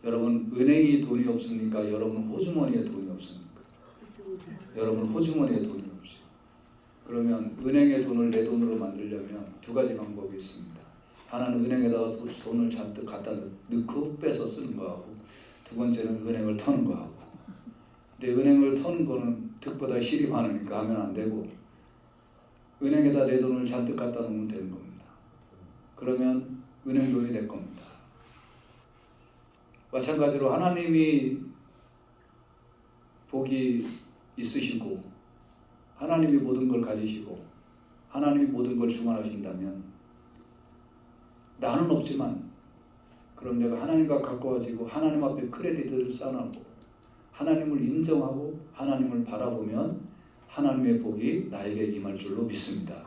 여러분 은행이 돈이 없습니까? 여러분 호주머니에 돈이 없습니까? 여러분 호주머니에 돈이 없어요. 그러면 은행의 돈을 내 돈으로 만들려면 두 가지 방법이 있습니다. 하나는 은행에다가 돈을 잔뜩 갖다 넣고 빼서 쓰는 거하고, 두 번째는 은행을 터는 거하고. 근데 은행을 터는 거는 득보다 실이 많으니까 하면 안 되고, 은행에다 내 돈을 잔뜩 갖다 놓으면 되는 겁니다. 그러면 은행 돈이 내 겁니다. 마찬가지로 하나님이 복이 있으시고 하나님이 모든 걸 가지시고 하나님이 모든 걸 주관하신다면, 나는 없지만 그럼 내가 하나님과 가까워지고 하나님 앞에 크레디트를 쌓아놓고 하나님을 인정하고 하나님을 바라보면 하나님의 복이 나에게 임할 줄로 믿습니다.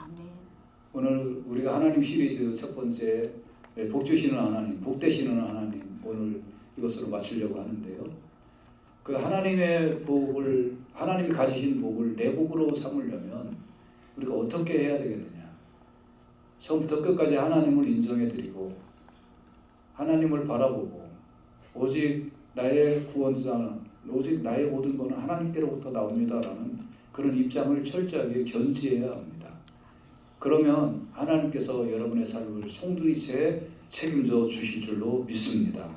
오늘 우리가 하나님 시리즈 첫 번째 복 주시는 하나님, 복 되시는 하나님, 오늘 이것으로 마치려고 하는데요. 그 하나님의 복을, 하나님이 가지신 복을 내 복으로 삼으려면 우리가 어떻게 해야 되겠느냐? 처음부터 끝까지 하나님을 인정해드리고 하나님을 바라보고 오직 나의 구원자는, 오직 나의 모든 것은 하나님께로부터 나옵니다라는 그런 입장을 철저하게 견지해야 합니다. 그러면 하나님께서 여러분의 삶을 송두리째 책임져 주실 줄로 믿습니다.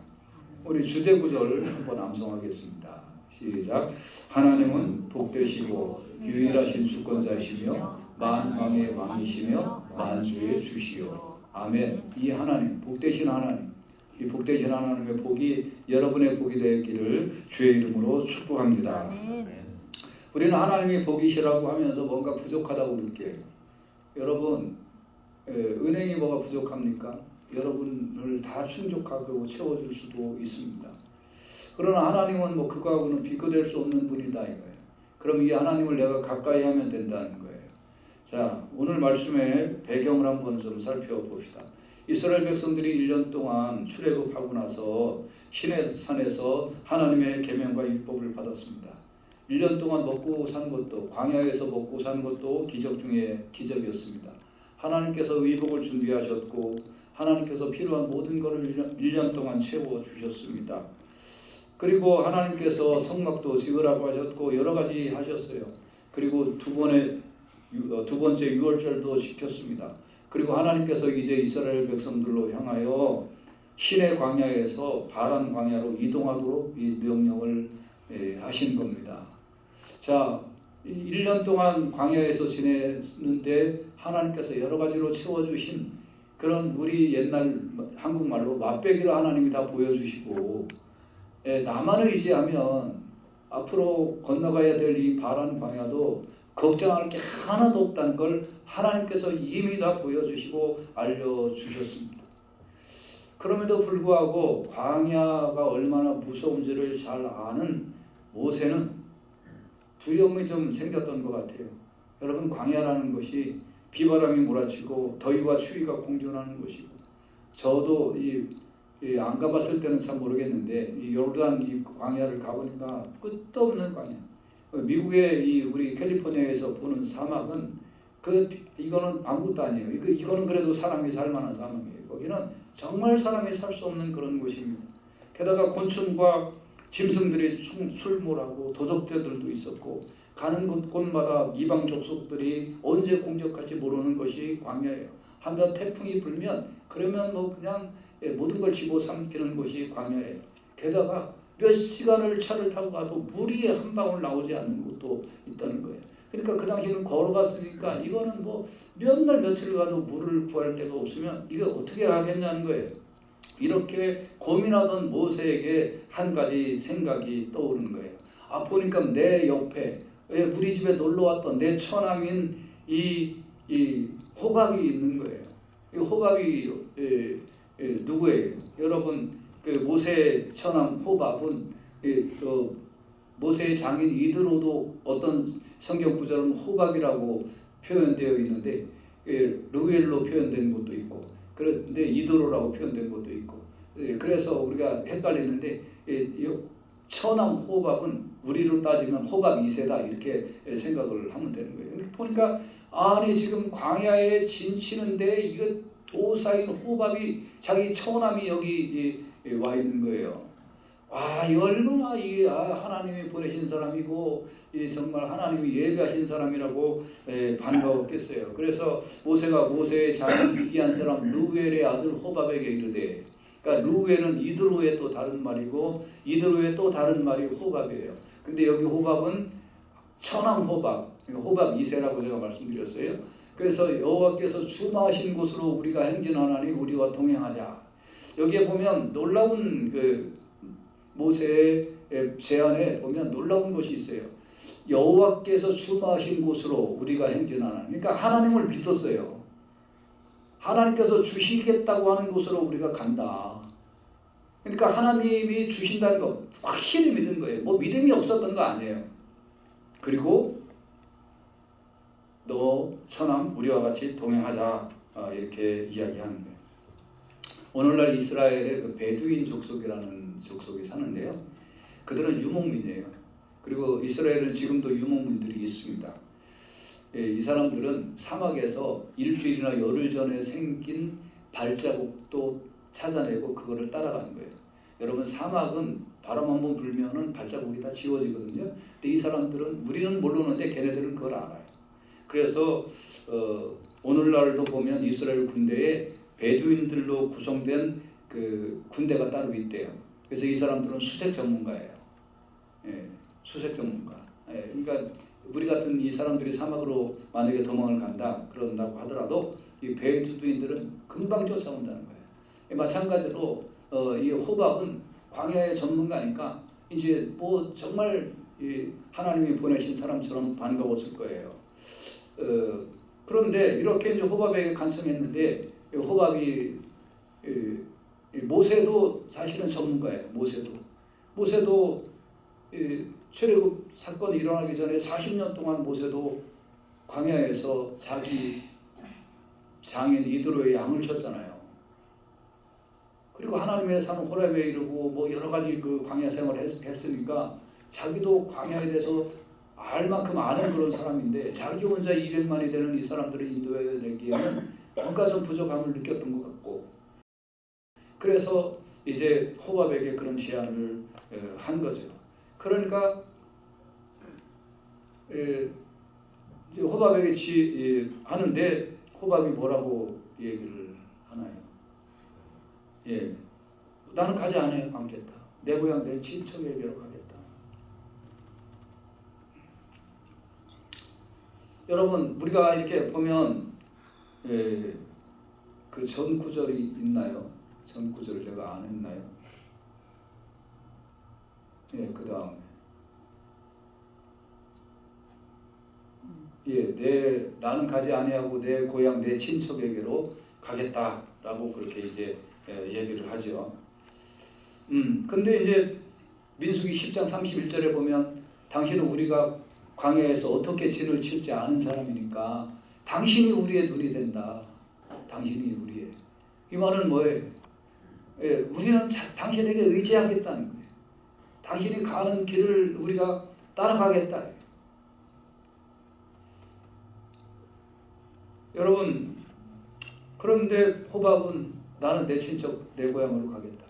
우리 주제 구절을 한번 암송하겠습니다. 시작. 하나님은 복되시고 유일하신 주권자이시며 만왕의 왕이시며 만주의 주시오. 아멘. 이 하나님, 복되신 하나님, 이 복되신 하나님의 복이 여러분의 복이 되기를 주의 이름으로 축복합니다. 우리는 하나님이 복이시라고 하면서 뭔가 부족하다고 느껴요. 여러분, 은행이 뭐가 부족합니까? 여러분을 다 충족하고 채워줄 수도 있습니다. 그러나 하나님은 뭐 그거하고는 비교될 수 없는 분이다 이거예요. 그럼 이 하나님을 내가 가까이 하면 된다는 거예요. 자, 오늘 말씀의 배경을 한번 좀 살펴봅시다. 이스라엘 백성들이 1년 동안 출애굽하고 나서 시내 산에서 하나님의 계명과 율법을 받았습니다. 1년 동안 먹고 산 것도, 광야에서 먹고 산 것도 기적 중에 기적이었습니다. 하나님께서 의복을 준비하셨고 하나님께서 필요한 모든 것을 1년 동안 채워주셨습니다. 그리고 하나님께서 성막도 지으라고 하셨고 여러 가지 하셨어요. 그리고 두 번째 유월절도 지켰습니다. 그리고 하나님께서 이제 이스라엘 백성들로 향하여 시내 광야에서 바란 광야로 이동하도록 이 명령을 하신 겁니다. 자, 1년 동안 광야에서 지냈는데 하나님께서 여러 가지로 채워주신 그런, 우리 옛날 한국말로 맛배기로 하나님이 다 보여주시고, 나만 의지하면 앞으로 건너가야 될 이 바란 광야도 걱정할 게 하나도 없다는 걸 하나님께서 이미 다 보여주시고 알려주셨습니다. 그럼에도 불구하고 광야가 얼마나 무서운지를 잘 아는 모세는 두려움이 좀 생겼던 것 같아요. 여러분, 광야라는 것이 비바람이 몰아치고 더위와 추위가 공존하는 곳이고, 저도 안 가봤을 때는 잘 모르겠는데 이 요르단 이 광야를 가보니까 끝도 없는 광야. 미국의 우리 캘리포니아에서 보는 사막은 이거는 아무것도 아니에요. 이거는 그래도 사람이 살 만한 사막이에요. 거기는 정말 사람이 살 수 없는 그런 곳입니다. 게다가 곤충과 짐승들이 술몰하고 도적새들도 있었고, 가는 곳마다 이방 족속들이 언제 공격할지 모르는 것이 광야예요. 한번 태풍이 불면 그러면 뭐 그냥 모든 걸 집어삼키는 것이 광야예요. 게다가 몇 시간을 차를 타고 가도 물이 한 방울 나오지 않는 곳도 있다는 거예요. 그러니까 그 당시에는 걸어갔으니까 이거는 뭐 몇 날 며칠 가도 물을 구할 데가 없으면 이게 어떻게 하겠냐는 거예요. 이렇게 고민하던 모세에게 한 가지 생각이 떠오르는 거예요. 보니까 내 옆에 우리 집에 놀러 왔던 내 처남인 이 호밥이 있는 거예요. 이 호밥이 누구예요? 여러분, 그 모세 처남 호밥은 모세의 장인 이드로도 어떤 성경 구절은 호밥이라고 표현되어 있는데 르우엘로 표현된 것도 있고, 그런데 이드로라고 표현된 것도 있고, 그래서 우리가 헷갈리는데 처남 호밥은 우리로 따지면 호밥 2세다 이렇게 생각을 하면 되는 거예요. 보니까 아니 지금 광야에 진치는데 이거 도사인 호밥이 자기 처남이 여기 와 있는 거예요. 이 얼마나 하나님이 보내신 사람이고 정말 하나님이 예비하신 사람이라고 반가웠겠어요. 그래서 모세가 모세의 자손 미디안 사람 르우엘의 아들 호밥에게 이르되, 그러니까 르우엘은 이드로의 또 다른 말이고 이드로의 또 다른 말이 호밥이에요. 근데 여기 호밥은 천왕 호밥 2세라고 제가 말씀드렸어요. 그래서 여호와께서 주마하신 곳으로 우리가 행진하나니 우리와 동행하자. 여기에 보면 놀라운 모세의 제안에 보면 놀라운 것이 있어요. 여호와께서 주마하신 곳으로 우리가 행진하나. 그러니까 하나님을 믿었어요. 하나님께서 주시겠다고 하는 곳으로 우리가 간다. 그러니까 하나님이 주신다는 거 확실히 믿은 거예요. 뭐 믿음이 없었던 거 아니에요. 그리고 너 천왕 우리와 같이 동행하자, 이렇게 이야기하는 거예요. 오늘날 이스라엘의 베두인 족속이라는 족속이 사는데요. 그들은 유목민이에요. 그리고 이스라엘은 지금도 유목민들이 있습니다. 이 사람들은 사막에서 일주일이나 열흘 전에 생긴 발자국도 찾아내고 그거를 따라가는 거예요. 여러분, 사막은 바람 한번 불면은 발자국이 다 지워지거든요. 근데 이 사람들은, 우리는 모르는데 걔네들은 그걸 알아요. 그래서 오늘날도 보면 이스라엘 군대에 베두인들로 구성된 군대가 따로 있대요. 그래서 이 사람들은 수색 전문가예요. 수색 전문가. 그러니까 우리 같은 이 사람들이 사막으로 만약에 도망을 간다 그런다고 하더라도 이 베두인들은 금방 쫓아온다는 거예요. 마찬가지로 이 호밥은 광야의 전문가니까 이제 뭐 정말 하나님이 보내신 사람처럼 반가웠을 거예요. 그런데 이렇게 이제 호밥에게 간청했는데, 호밥이 모세도 사실은 전문가예요. 모세도 출애굽 사건이 일어나기 전에 40년 동안 모세도 광야에서 자기 장인 이드로의 양을 쳤잖아요. 그리고 하나님의 산 호렙에 이르고 뭐 여러 가지 광야 생활을 했으니까 자기도 광야에 대해서 알 만큼 아는 그런 사람인데, 자기 혼자 200만이 되는 이 사람들을 인도해내기에는 뭔가 좀 부족함을 느꼈던 것 같고, 그래서 이제 호밥에게 그런 제안을 한 거죠. 그러니까 호밥에게 하는데 호밥이 뭐라고 얘기를 하나요? 나는 가지 않겠다. 내 고향 내 친척에게로 가겠다. 여러분, 우리가 이렇게 보면 그 전 구절이 있나요? 전 구절을 제가 안 했나요? 그 다음에 나는 가지 아니하고 내 고향 내 친척에게로 가겠다라고 그렇게 이제 얘기를 하죠. 근데 이제 민수기 10장 31절에 보면 당신은 우리가 광야에서 어떻게 진을 칠지 아는 사람이니까 당신이 우리의 눈이 된다. 당신이 우리의. 이 말은 뭐예요? 우리는 당신에게 의지하겠다는 거예요. 당신이 가는 길을 우리가 따라가겠다. 여러분, 그런데 호밥은 나는 내 친척 내 고향으로 가겠다.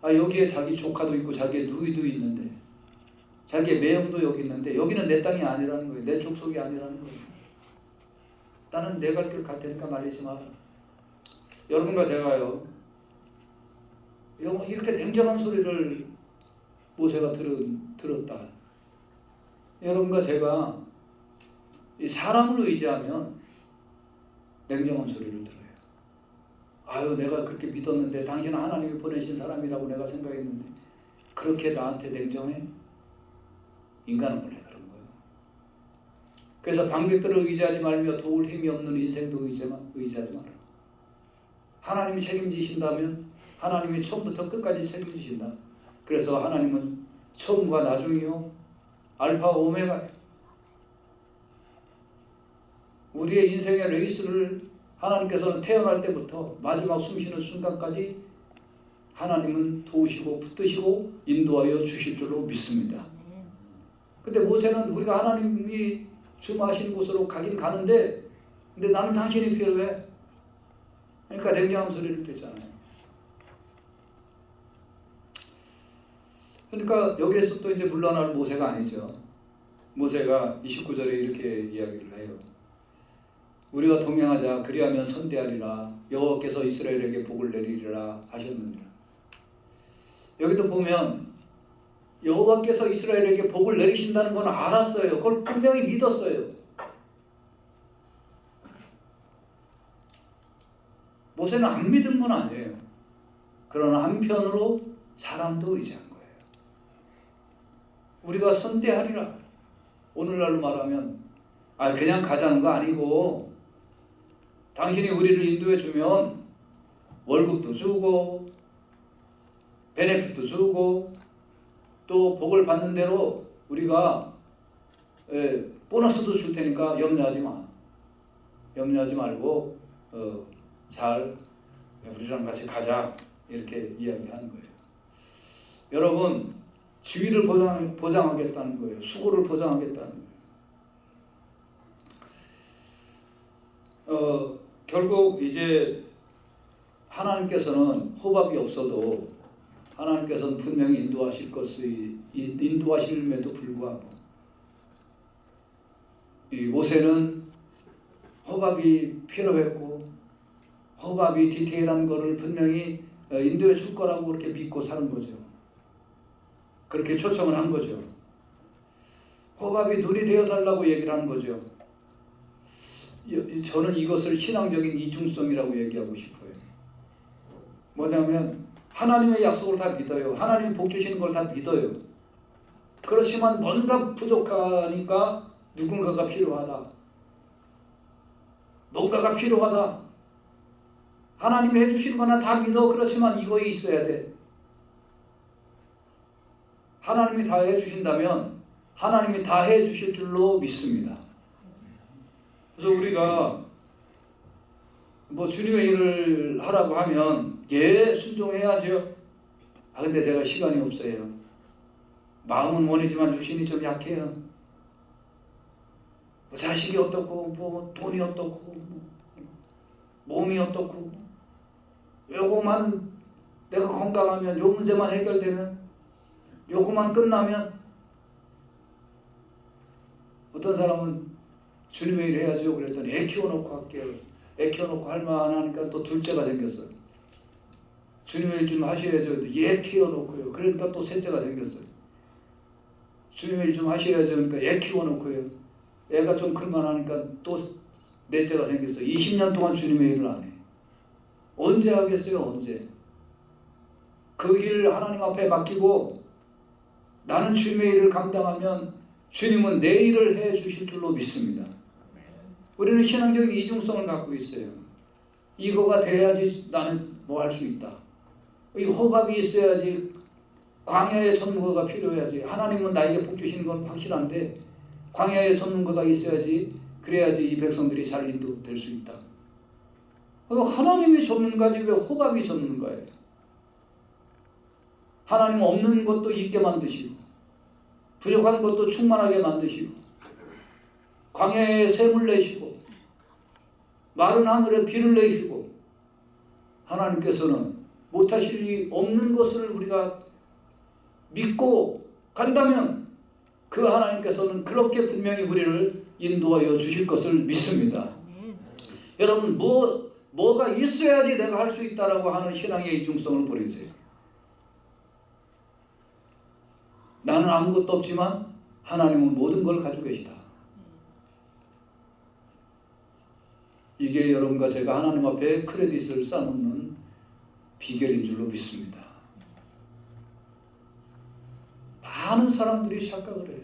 여기에 자기 조카도 있고 자기의 누이도 있는데, 자기의 매형도 여기 있는데 여기는 내 땅이 아니라는 거예요. 내 족속이 아니라는 거예요. 나는 내 갈 길 갈 테니까 말리지 마라. 여러분과 제가요, 이렇게 냉정한 소리를 모세가 들었다. 여러분과 제가 이 사람을 의지하면 냉정한 소리를 들어요. 내가 그렇게 믿었는데, 당신은 하나님이 보내신 사람이라고 내가 생각했는데 그렇게 나한테 냉정해? 인간은 원래 그런 거예요. 그래서 방백들을 의지하지 말며 도울 힘이 없는 인생도 의지하지 마라. 하나님이 책임지신다면 하나님이 처음부터 끝까지 책임지신다. 그래서 하나님은 처음과 나중이요, 알파와 오메가예요. 우리의 인생의 레이스를 하나님께서는 태어날 때부터 마지막 숨쉬는 순간까지 하나님은 도우시고 붙드시고 인도하여 주실 줄로 믿습니다. 근데 모세는 우리가 하나님이 주마하신 곳으로 가긴 가는데, 근데 나는 당신이 필요해. 그러니까 냉정한 소리를 듣잖아요. 그러니까 여기에서 또 이제 물러날 모세가 아니죠. 모세가 29절에 이렇게 이야기를 해요. 우리가 동행하자. 그리하면 선대하리라. 여호와께서 이스라엘에게 복을 내리리라 하셨느니라. 여기도 보면 여호와께서 이스라엘에게 복을 내리신다는 건 알았어요. 그걸 분명히 믿었어요. 모세는 안 믿은 건 아니에요. 그러나 한편으로 사람도 의지한 거예요. 우리가 선대하리라. 오늘날로 말하면 그냥 가자는 거 아니고 당신이 우리를 인도해 주면 월급도 주고 베네핏도 주고 또 복을 받는 대로 우리가 보너스도 줄 테니까 염려하지 마. 염려하지 말고 잘 우리랑 같이 가자. 이렇게 이야기하는 거예요. 여러분, 지위를 보장하겠다는 거예요. 수고를 보장하겠다는 거예요. 결국 이제 하나님께서는 호밥이 없어도 하나님께서는 분명히 인도하실임에도 불구하고 이 모세는 호밥이 필요했고 호밥이 디테일한 거를 분명히 인도해 줄 거라고 그렇게 믿고 사는 거죠. 그렇게 초청을 한 거죠. 호밥이 눈이 되어달라고 얘기를 하는 거죠. 저는 이것을 신앙적인 이중성이라고 얘기하고 싶어요. 뭐냐면 하나님의 약속을 다 믿어요. 하나님이 복 주시는 걸 다 믿어요. 그렇지만 뭔가 부족하니까 누군가가 필요하다. 뭔가가 필요하다. 하나님이 해주신 거나 다 믿어. 그렇지만 이거 있어야 돼. 하나님이 다 해주신다면 하나님이 다 해주실 줄로 믿습니다. 그래서 우리가 주님의 일을 하라고 하면 순종해야죠. 근데 제가 시간이 없어요. 마음은 원이지만 육신이 좀 약해요. 자식이 어떻고 돈이 어떻고 몸이 어떻고 요거만 내가 건강하면 요 문제만 해결되면 요거만 끝나면 어떤 사람은 주님의 일 해야죠. 그랬더니 애 키워놓고 할게요. 애 키워놓고 할 만하니까 또 둘째가 생겼어요. 주님의 일 좀 하셔야죠. 애 키워놓고요. 그러니까 또 셋째가 생겼어요. 주님의 일 좀 하셔야죠. 그러니까 애 키워놓고요. 애가 좀 클만하니까 또 넷째가 생겼어요. 20년 동안 주님의 일을 안 해. 언제 하겠어요? 언제? 그 일을 하나님 앞에 맡기고 나는 주님의 일을 감당하면 주님은 내 일을 해 주실 줄로 믿습니다. 우리는 신앙적인 이중성을 갖고 있어요. 이거가 돼야지 나는 뭐 할 수 있다. 이 호박이 있어야지, 광야의 선무가 필요해야지. 하나님은 나에게 복 주시는 건 확실한데 광야의 선무가 있어야지, 그래야지 이 백성들이 잘 인도될 수 있다. 하나님이 전문가지 왜 호박이 전문가예요? 하나님 없는 것도 있게 만드시고 부족한 것도 충만하게 만드시고 광야에 샘을 내시고 마른 하늘에 비를 내시고 하나님께서는 못하실 일이 없는 것을 우리가 믿고 간다면 그 하나님께서는 그렇게 분명히 우리를 인도하여 주실 것을 믿습니다. 여러분 뭐가 있어야지 내가 할 수 있다라고 하는 신앙의 이중성을 버리세요. 나는 아무것도 없지만 하나님은 모든 걸 가지고 계시다. 이게 여러분과 제가 하나님 앞에 크레딧을 쌓는 비결인 줄로 믿습니다. 많은 사람들이 착각을 해요.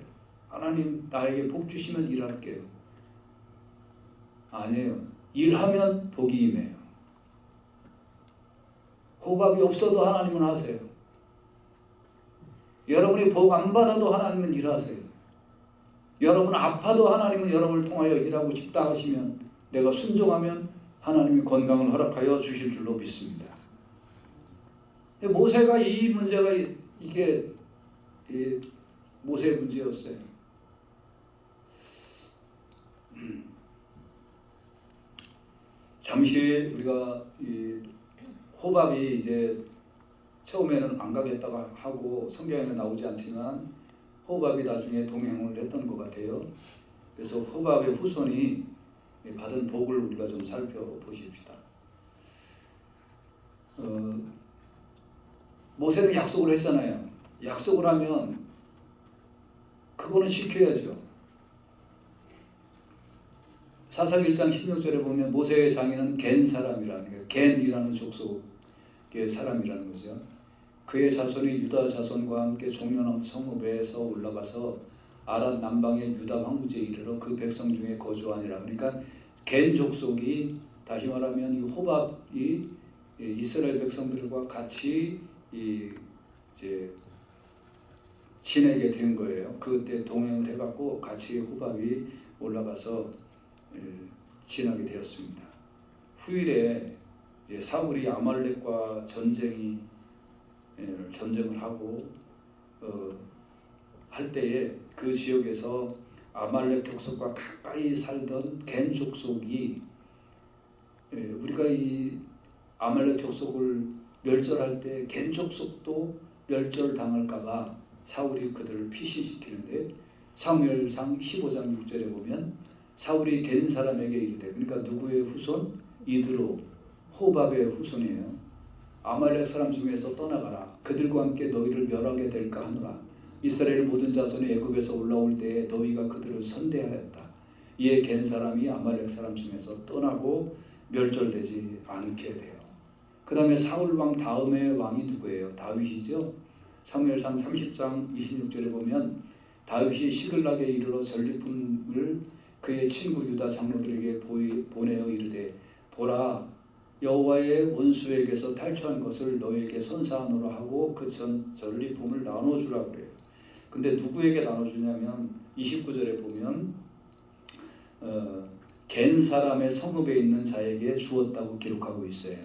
하나님 나에게 복 주시면 일할게요. 아니에요. 일하면 복이 임해요. 호박이 없어도 하나님은 하세요. 여러분이 복 안 받아도 하나님은 일하세요. 여러분 아파도 하나님은 여러분을 통하여 일하고 싶다 하시면 내가 순종하면 하나님이 건강을 허락하여 주실 줄로 믿습니다. 모세가 이 문제가 이게 모세의 문제였어요. 잠시 우리가 이 호밥이 이제 처음에는 안 가겠다고 하고 성경에는 나오지 않지만 호밥이 나중에 동행을 했던 것 같아요. 그래서 호밥의 후손이 받은 복을 우리가 좀 살펴보십시다. 모세는 약속을 했잖아요. 약속을 하면 그거는 지켜야죠. 사사기 1장 16절에 보면 모세의 장인은 겐 사람이라는 거예요. 겐이라는 족속의 사람이라는 거죠. 그의 자손이 유다 자손과 함께 종려나무 성읍에서 올라가서 아랏 남방의 유다 황무지에 이르러 그 백성 중에 거주하니라. 그러니까 겐 족속이 다시 말하면 이 호밥이 이스라엘 백성들과 같이 이제 지내게 된 거예요. 그때 동행을 해갖고 같이 호밥이 올라가서 지나게 되었습니다. 후일에 이제 사울이 아말렉과 전쟁을 하고 할 때에 그 지역에서 아말렉 족속과 가까이 살던 겐 족속이 우리가 이 아말렉 족속을 멸절할 때 겐 족속도 멸절당할까봐 사울이 그들을 피신시키는데 사무엘상 15장 6절에 보면 사울이 겐 사람에게 이르되, 그러니까 누구의 후손? 이드로 호밥의 후손이에요. 아말렉 사람 중에서 떠나가라. 그들과 함께 너희를 멸하게 될까 하노라. 이스라엘 모든 자손이 애굽에서 올라올 때에 너희가 그들을 선대하였다. 이에 겐 사람이 아말렉 사람 중에서 떠나고 멸절되지 않게 돼요. 그 다음에 사울 왕 다음의 왕이 누구예요? 다윗이죠. 사무엘상 30장 26절에 보면 다윗이 시글락에 이르러 전리품을 그의 친구 유다 장로들에게 보내어 이르되, 보라, 여호와의 원수에게서 탈취한 것을 너에게 선사하노라 하고 그 전리품을 나눠주라 그래요. 근데 누구에게 나눠주냐면 29절에 보면 겐 사람의 성읍에 있는 자에게 주었다고 기록하고 있어요.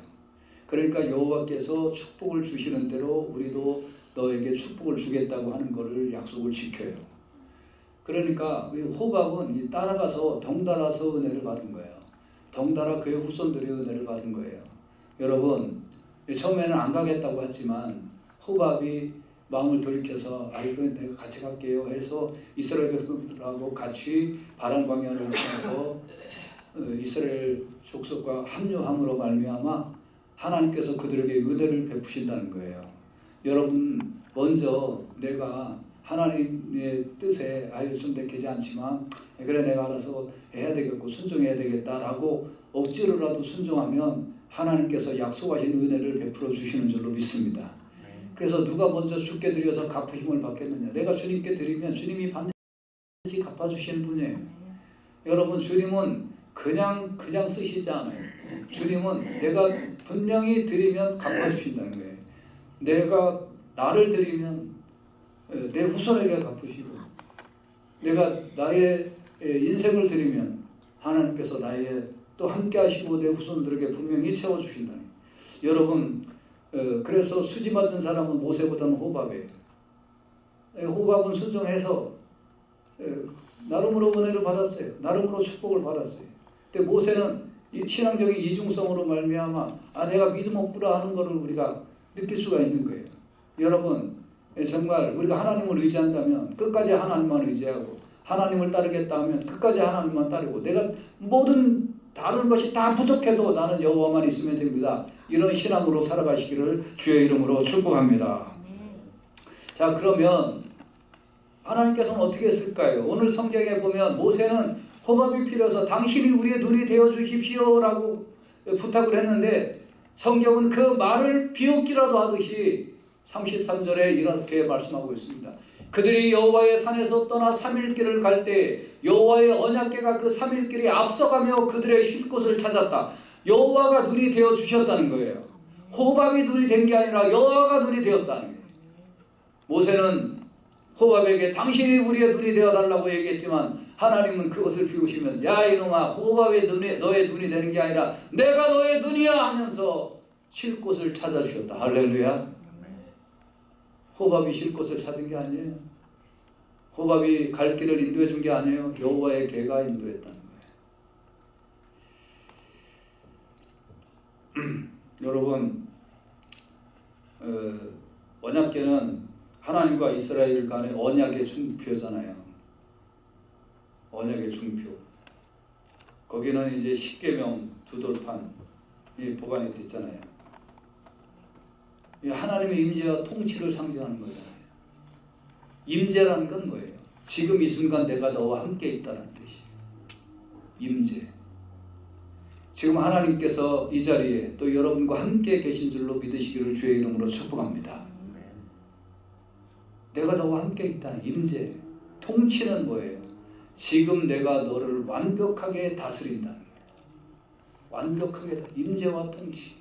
그러니까 여호와께서 축복을 주시는 대로 우리도 너에게 축복을 주겠다고 하는 것을 약속을 지켜요. 그러니까 호밥은 따라가서 덩달아서 은혜를 받은 거예요. 덩달아 그의 후손들이 은혜를 받은 거예요. 여러분, 처음에는 안 가겠다고 했지만 호밥이 마음을 돌이켜서 내가 같이 갈게요 해서 이스라엘 백성들하고 같이 바람 광야를 통해서 이스라엘 족속과 합류함으로 말미암아 하나님께서 그들에게 은혜를 베푸신다는 거예요. 여러분, 먼저 내가 하나님의 뜻에 좀 내키지 않지만 그래 내가 알아서 해야 되겠고 순종해야 되겠다라고 억지로라도 순종하면 하나님께서 약속하신 은혜를 베풀어 주시는 줄로 믿습니다. 그래서 누가 먼저 주께 드려서 갚으심을 받겠느냐? 내가 주님께 드리면 주님이 반드시 갚아주시는 분이에요. 여러분, 주님은 그냥 쓰시지 않아요. 주님은 내가 분명히 드리면 갚아주신다는 거예요. 내가 나를 드리면 내 후손에게 갚으시고, 내가 나의 인생을 드리면 하나님께서 나의 또 함께 하시고 내 후손들에게 분명히 채워주신다는 거예요. 여러분, 그래서 수지 맞은 사람은 모세보다는 호밥이에요. 호밥은 순종해서 나름으로 은혜를 받았어요. 나름으로 축복을 받았어요. 근데 모세는 이 신앙적인 이중성으로 말미암아 내가 믿음 없구나 하는 것을 우리가 느낄 수가 있는 거예요. 여러분, 정말 우리가 하나님을 의지한다면 끝까지 하나님만 의지하고 하나님을 따르겠다 하면 끝까지 하나님만 따르고 내가 모든 다른 것이 다 부족해도 나는 여호와만 있으면 됩니다. 이런 신앙으로 살아가시기를 주의 이름으로 축복합니다. 자, 그러면 하나님께서는 어떻게 했을까요? 오늘 성경에 보면 모세는 호밥이 필요해서 당신이 우리의 눈이 되어 주십시오라고 부탁을 했는데 성경은 그 말을 비웃기라도 하듯이 33절에 이렇게 말씀하고 있습니다. 그들이 여호와의 산에서 떠나 3일 길을 갈 때 여호와의 언약궤가 그 3일 길에 앞서가며 그들의 쉴 곳을 찾았다. 여호와가 눈이 되어 주셨다는 거예요. 호밥이 눈이 된 게 아니라 여호와가 눈이 되었다는 거예요. 모세는 호밥에게 당신이 우리의 눈이 되어달라고 얘기했지만 하나님은 그것을 비우시면서 야 이놈아, 호밥의 너의 눈이 되는 게 아니라 내가 너의 눈이야 하면서 쉴 곳을 찾아주셨다. 할렐루야. 호밥이 쉴 곳을 찾은 게 아니에요. 호밥이 갈 길을 인도해 준 게 아니에요. 여호와의 궤가 인도했다는 거예요. 여러분, 언약궤는 하나님과 이스라엘 간의 언약의 중표잖아요. 언약의 중표. 거기는 이제 십계명 두 돌판이 보관이 됐잖아요. 하나님의 임재와 통치를 상징하는 거잖아요. 임재라는 건 뭐예요? 지금 이 순간 내가 너와 함께 있다는 뜻이에요. 임재. 지금 하나님께서 이 자리에 또 여러분과 함께 계신 줄로 믿으시기를 주의 이름으로 축복합니다. 내가 너와 함께 있다는 임재. 통치는 뭐예요? 지금 내가 너를 완벽하게 다스린다는 거예요. 완벽하게 임재와 통치.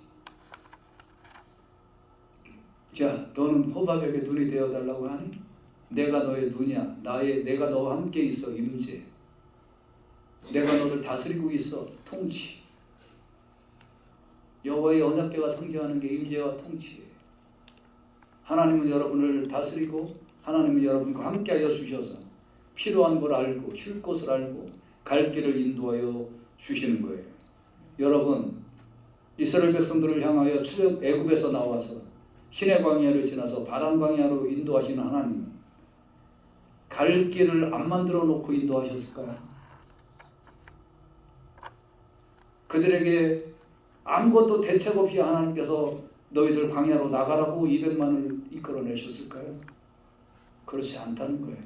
자, 너는 호박에게 눈이 되어달라고 하니? 내가 너의 눈이야. 내가 너와 함께 있어. 임재. 내가 너를 다스리고 있어. 통치. 여호와의 언약궤가 상징하는 게 임재와 통치예요. 하나님은 여러분을 다스리고 하나님은 여러분과 함께하여 주셔서 필요한 걸 알고 쉴 곳을 알고 갈 길을 인도하여 주시는 거예요. 여러분, 이스라엘 백성들을 향하여 출애굽 애굽에서 나와서 시내 광야를 지나서 바란 광야로 인도하시는 하나님은 갈 길을 안 만들어 놓고 인도하셨을까요? 그들에게 아무것도 대책 없이 하나님께서 너희들 광야로 나가라고 200만을 이끌어내셨을까요? 그렇지 않다는 거예요.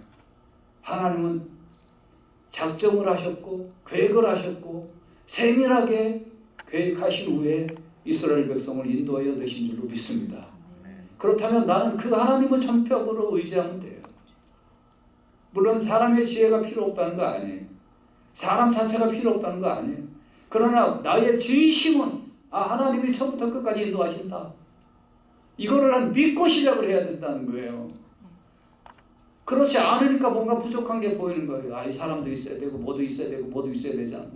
하나님은 작정을 하셨고 계획을 하셨고 세밀하게 계획하신 후에 이스라엘 백성을 인도하여 내신 줄로 믿습니다. 그렇다면 나는 그 하나님을 전적으로 의지하면 돼요. 물론 사람의 지혜가 필요 없다는 거 아니에요. 사람 자체가 필요 없다는 거 아니에요. 그러나 나의 지심은 하나님이 처음부터 끝까지 인도하신다. 이거를 난 믿고 시작을 해야 된다는 거예요. 그렇지 않으니까 뭔가 부족한 게 보이는 거예요. 이 사람도 있어야 되고 뭐도 있어야 되고 뭐도 있어야 되지 않나.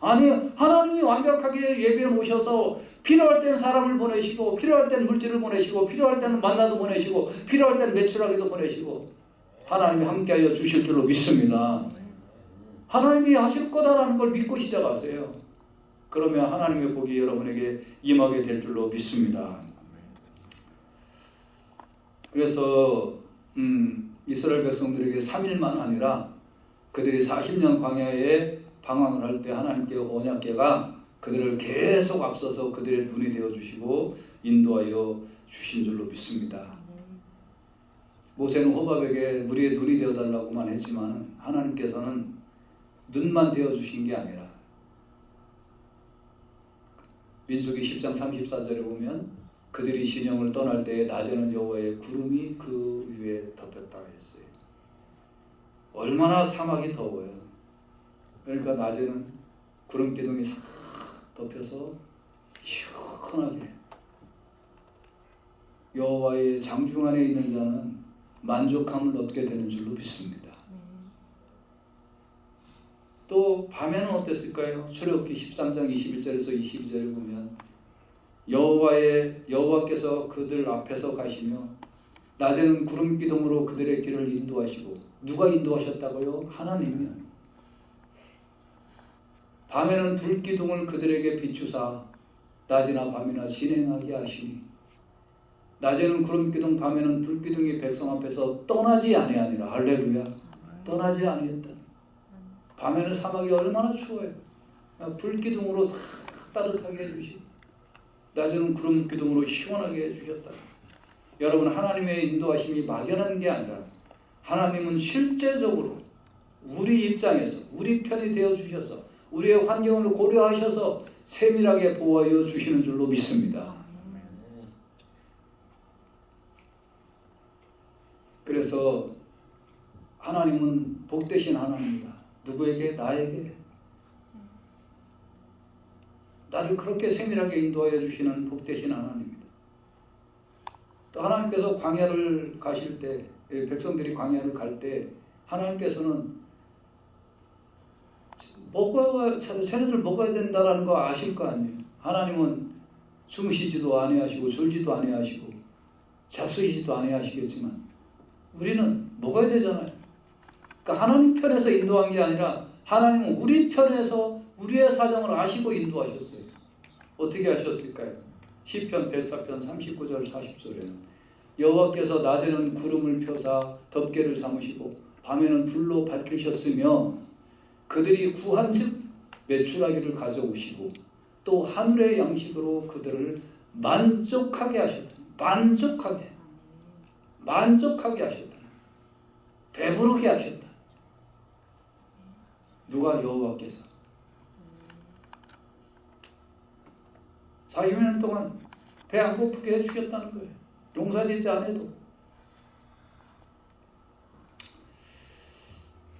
아니, 하나님이 완벽하게 예비해 놓으셔서 필요할 땐 사람을 보내시고 필요할 땐 물질을 보내시고 필요할 때는 만나도 보내시고 필요할 땐 매출하기도 보내시고 하나님이 함께하여 주실 줄로 믿습니다. 하나님이 하실 거다라는 걸 믿고 시작하세요. 그러면 하나님의 복이 여러분에게 임하게 될 줄로 믿습니다. 그래서 이스라엘 백성들에게 3일만 아니라 그들이 40년 광야에 방황을 할 때 하나님께 언약궤가 그들을 계속 앞서서 그들의 눈이 되어주시고 인도하여 주신 줄로 믿습니다. 모세는 호밥에게 우리의 눈이 되어달라고만 했지만 하나님께서는 눈만 되어주신 게 아니라 민수기 10장 34절에 보면 그들이 진영을 떠날 때에 낮에는 여호와의 구름이 그 위에 덮였다고 했어요. 얼마나 사막이 더워요. 그러니까 낮에는 구름 기둥이 싹 덮여서 시원하게 여호와의 장중 안에 있는 자는 만족함을 얻게 되는 줄로 믿습니다. 또 밤에는 어땠을까요? 출애굽기 13장 21절에서 22절을 보면 여호와께서 그들 앞에서 가시며 낮에는 구름 기둥으로 그들의 길을 인도하시고 누가 인도하셨다고요? 하나님이요. 밤에는 불 기둥을 그들에게 비추사 낮이나 밤이나 진행하게 하시니 낮에는 구름 기둥 밤에는 불 기둥이 백성 앞에서 떠나지 아니하니라. 할렐루야. 떠나지 아니했다. 밤에는 사막이 얼마나 추워요. 불 기둥으로 싹 따뜻하게 해주시고 낮에는 구름 기둥으로 시원하게 해주셨다. 여러분, 하나님의 인도하심이 막연한 게 아니라 하나님은 실제적으로 우리 입장에서 우리 편이 되어주셔서 우리의 환경을 고려하셔서 세밀하게 보호하여 주시는 줄로 믿습니다. 그래서 하나님은 복되신 하나님이다. 누구에게? 나에게. 나를 그렇게 세밀하게 인도하여 주시는 복되신 하나님입니다. 또 하나님께서 광야를 가실 때, 백성들이 광야를 갈 때 하나님께서는 새들을 먹어야 된다는 거 아실 거 아니에요. 하나님은 숨쉬지도 아니하시고 졸지도 아니하시고 잡수시지도 아니하시겠지만 우리는 먹어야 되잖아요. 그러니까 하나님 편에서 인도한 게 아니라 하나님은 우리 편에서 우리의 사정을 아시고 인도하셨어요. 어떻게 하셨을까요? 시편 104편 39절 40절에는 여호와께서 낮에는 구름을 펴사 덮개를 삼으시고 밤에는 불로 밝히셨으며 그들이 구한즉 메추라기를 가져오시고 또 하늘의 양식으로 그들을 만족하게 하셨다. 만족하게 하셨다. 배부르게 하셨다. 누가? 여호와께서. 40년 동안 배 안 고프게 해주셨다는 거예요. 농사짓지 않아도.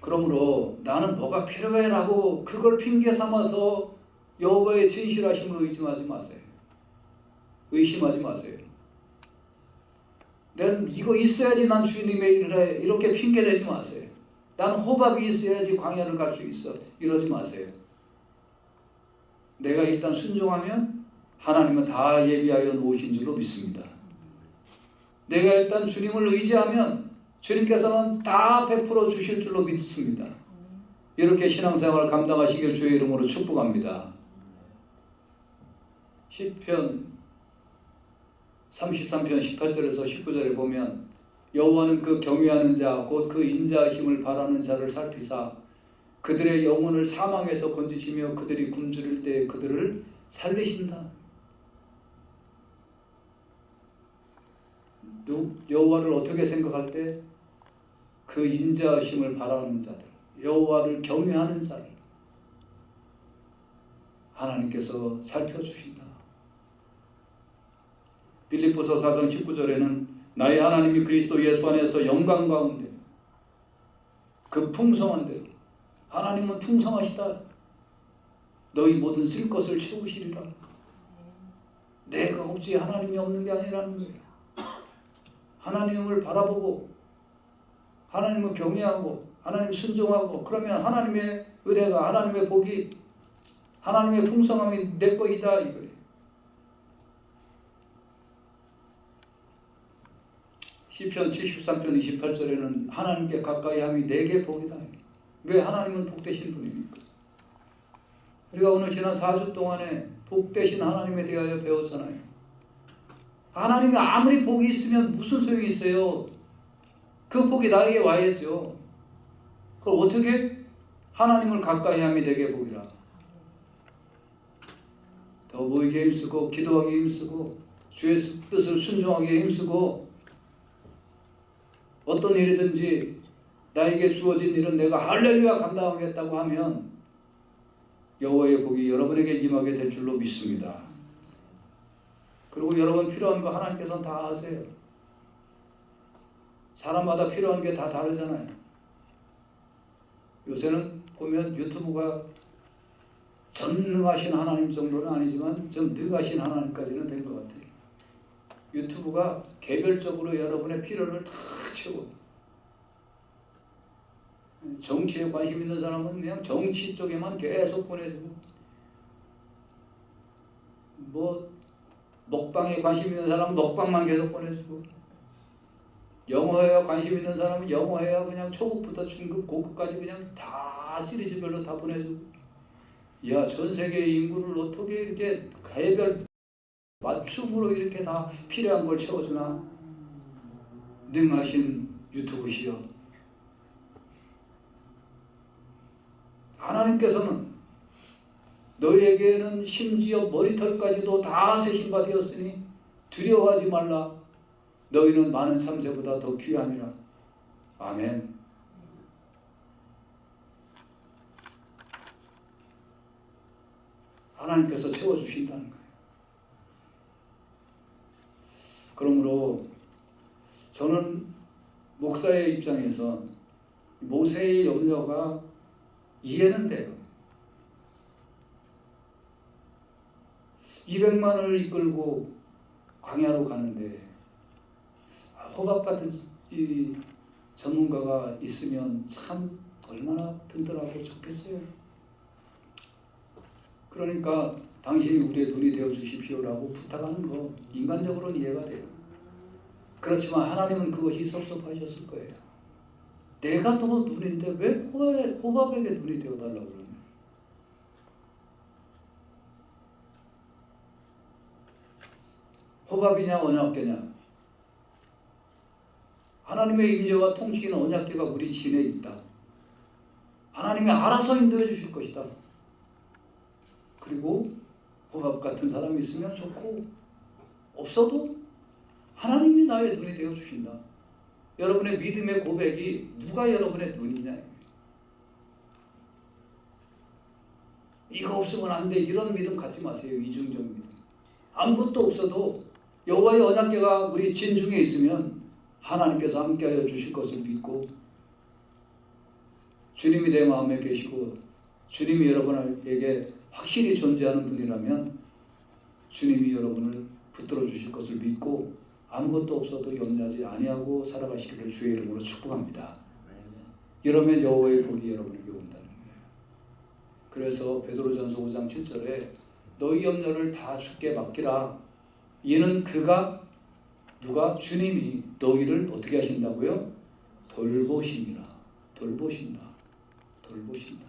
그러므로 나는 뭐가 필요해 라고 그걸 핑계 삼아서 여호와의 진실하심을 의심하지 마세요. 의심하지 마세요. 난 이거 있어야지 난 주님의 일을 해. 이렇게 핑계대지 마세요. 나는 호밥이 있어야지 광야를 갈 수 있어. 이러지 마세요. 내가 일단 순종하면 하나님은 다 예비하여 놓으신 줄로 믿습니다. 내가 일단 주님을 의지하면 주님께서는 다 베풀어 주실 줄로 믿습니다. 이렇게 신앙생활을 감당하시길 주의 이름으로 축복합니다. 시편 33편 18절에서 19절에 보면 여호와는 그 경외하는 자 곧 그 인자하심을 바라는 자를 살피사 그들의 영혼을 사망에서 건지시며 그들이 굶주릴 때 그들을 살리신다. 여호와를 어떻게 생각할 때? 그 인자하심을 바라는 자들, 여호와를 경외하는 자들 하나님께서 살펴주신다. 빌립보서 4장 19절에는 나의 하나님이 그리스도 예수 안에서 영광 가운데 그 풍성한 대로 하나님은 풍성하시다. 너희 모든 쓸 것을 채우시리라. 내가 없지 하나님이 없는 게 아니라는 거예요. 하나님을 바라보고 하나님을 경외하고 하나님 순종하고 그러면 하나님의 은혜가 하나님의 복이 하나님의 풍성함이 내 거이다 이거예요. 시편 73편 28절에는 하나님께 가까이 함이 내게 복이다. 왜? 하나님은 복되신 분입니까? 우리가 오늘 지난 4주 동안에 복되신 하나님에 대하여 배웠잖아요. 하나님이 아무리 복이 있으면 무슨 소용이 있어요? 그 복이 나에게 와야죠. 그럼 어떻게? 하나님을 가까이 함이 내게 복이라. 더 모이게 힘쓰고 기도하기 힘쓰고 주의 뜻을 순종하기 힘쓰고 어떤 일이든지 나에게 주어진 일은 내가 할렐루야 감당하겠다고 하면 여호와의 복이 여러분에게 임하게 될 줄로 믿습니다. 그리고 여러분 필요한 거 하나님께서는 다 아세요. 사람마다 필요한 게 다 다르잖아요. 요새는 보면 유튜브가 전능하신 하나님 정도는 아니지만 좀 능하신 하나님까지는 된 것 같아요. 유튜브가 개별적으로 여러분의 필요를 다 채워. 정치에 관심 있는 사람은 그냥 정치 쪽에만 계속 보내주고, 뭐 먹방에 관심 있는 사람은 먹방만 계속 보내주고, 영어에 관심 있는 사람은 영어에 그냥 초급부터 중급, 고급까지 그냥 다 시리즈별로 다 보내주고, 야, 전 세계 인구를 어떻게 이렇게 개별 맞춤으로 이렇게 다 필요한 걸 채워주나? 능하신 유튜브시여. 하나님께서는 너희에게는 심지어 머리털까지도 다 세신 바 되었으니 두려워하지 말라. 너희는 많은 삼세보다 더 귀하니라. 아멘. 하나님께서 채워주신다는 거예요. 그러므로 저는 목사의 입장에서 모세의 염려가 이해는 돼요. 200만을 이끌고 광야로 가는데 호박 같은 이 전문가가 있으면 참 얼마나 든든하고 좋겠어요. 그러니까 당신이 우리의 눈이 되어 주십시오라고 부탁하는 거 인간적으로는 이해가 돼요. 그렇지만 하나님은 그것이 섭섭하셨을 거예요. 내가 너 눈인데 왜 호밥에게 눈이 되어달라고 그러냐. 허밥이냐 언약궤냐? 하나님의 임재와 통치는 언약궤가 우리 진에 있다. 하나님이 알아서 인도해 주실 것이다. 그리고 허밥 같은 사람이 있으면 좋고 없어도 하나님이 나의 눈이 되어 주신다. 여러분의 믿음의 고백이 누가 여러분의 눈이냐? 이거 없으면 안 돼. 이런 믿음 갖지 마세요. 이중적 믿음. 아무것도 없어도 여호와의 언약궤가 우리 진 중에 있으면 하나님께서 함께하여 주실 것을 믿고 주님이 내 마음에 계시고 주님이 여러분에게 확실히 존재하는 분이라면 주님이 여러분을 붙들어 주실 것을 믿고 아무것도 없어도 염려하지 아니하고 살아가시기를 주의 이름으로 축복합니다. 이러면 여호와의 복이 여러분에게 온다는 거예요. 그래서 베드로전서 5장 7절에 너희 염려를 다 주께 맡기라. 이는 그가 누가 주님이 너희를 어떻게 하신다고요? 돌보심이라. 돌보신다. 돌보신다.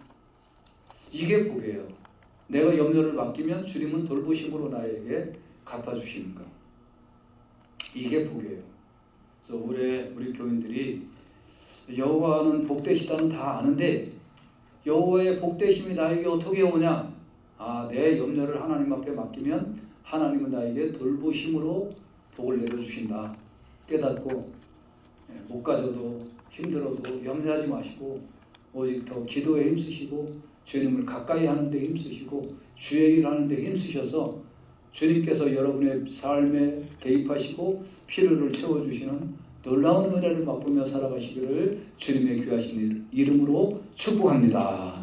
이게 복이에요. 내가 염려를 맡기면 주님은 돌보심으로 나에게 갚아주시는 것. 이게 복이에요. 그래서 우리 교인들이 여호와는 복되시다는 다 아는데 여호와의 복되심이 나에게 어떻게 오냐? 내 염려를 하나님 앞에 맡기면 하나님은 나에게 돌보심으로 복을 내려주신다. 깨닫고 못 가져도 힘들어도 염려하지 마시고 오직 더 기도에 힘쓰시고 주님을 가까이 하는 데 힘쓰시고 주의 일을 하는 데 힘쓰셔서 주님께서 여러분의 삶에 개입하시고 필요를 채워주시는 놀라운 은혜를 맛보며 살아가시기를 주님의 귀하신 이름으로 축복합니다.